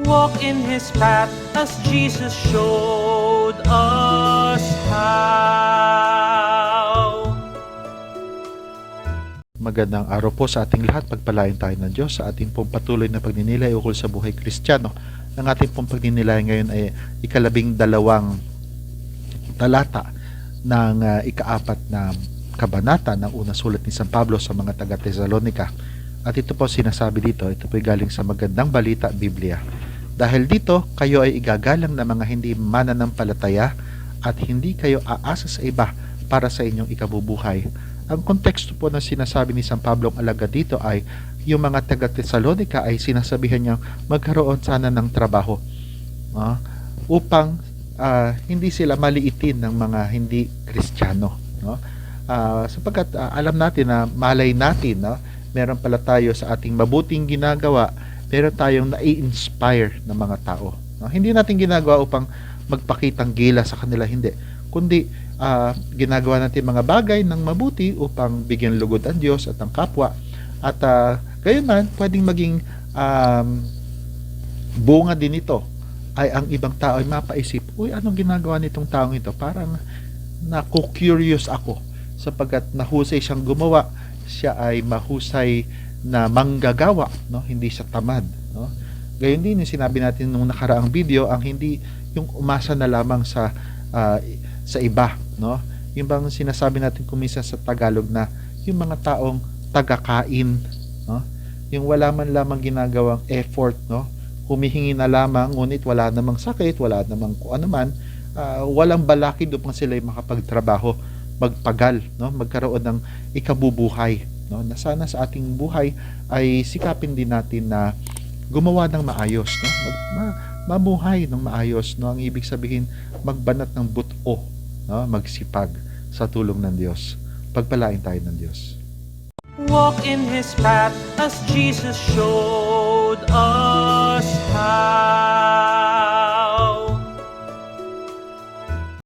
Walk in His path as Jesus showed us how. Magandang araw po sa ating lahat. Pagpalain tayo ng Diyos sa ating pong patuloy na pagninilay ukol sa buhay Kristiyano. Ang ating pong pagninilay ngayon ay ika-12 talata ng ika-4 na kabanata ng unang sulat ni San Pablo sa mga taga-Tesalonica. At ito po sinasabi dito, ito po ay galing sa Magandang Balita, Biblia. Dahil dito, kayo ay igagalang na mga hindi mananampalataya at hindi kayo aasa sa iba para sa inyong ikabubuhay. Ang konteksto po na sinasabi ni San Pablo ang alagad dito ay yung mga taga-Tesalonica ay sinasabihan niya magkaroon sana ng trabaho upang hindi sila maliitin ng mga hindi Kristiyano. Sapagkat alam natin na malay natin, meron pala tayo sa ating mabuting ginagawa, meron tayong nai-inspire ng mga tao. Hindi natin ginagawa upang magpakitang gila sa kanila, hindi. Kundi ginagawa natin mga bagay ng mabuti upang bigyan lugod ang Diyos at ang kapwa. At gayon man, pwedeng maging bunga din ito ay ang ibang tao ay mapaisip, uy, anong ginagawa nitong taong ito? Parang naku-curious ako sapagkat nahusay siyang gumawa, siya ay mahusay na manggagawa, hindi siya tamad. Gayon din yung sinabi natin nung nakaraang video, ang hindi yung umasa na lamang sa iba, yung bang sinasabi natin kumisa sa Tagalog na yung mga taong tagakain, yung wala man lamang ginagawang effort, humihingi na lamang ngunit wala namang sakit, wala namang kung ano man, walang balakid upang sila ay makapagtrabaho, magpagal, magkaroon ng ikabubuhay, na sana sa ating buhay ay sikapin din natin na gumawa ng maayos, mamuhay ng maayos, ang ibig sabihin magbanat ng buto, magsipag sa tulong ng Diyos. Pagpalain tayo ng Diyos. Walk in His path as Jesus showed us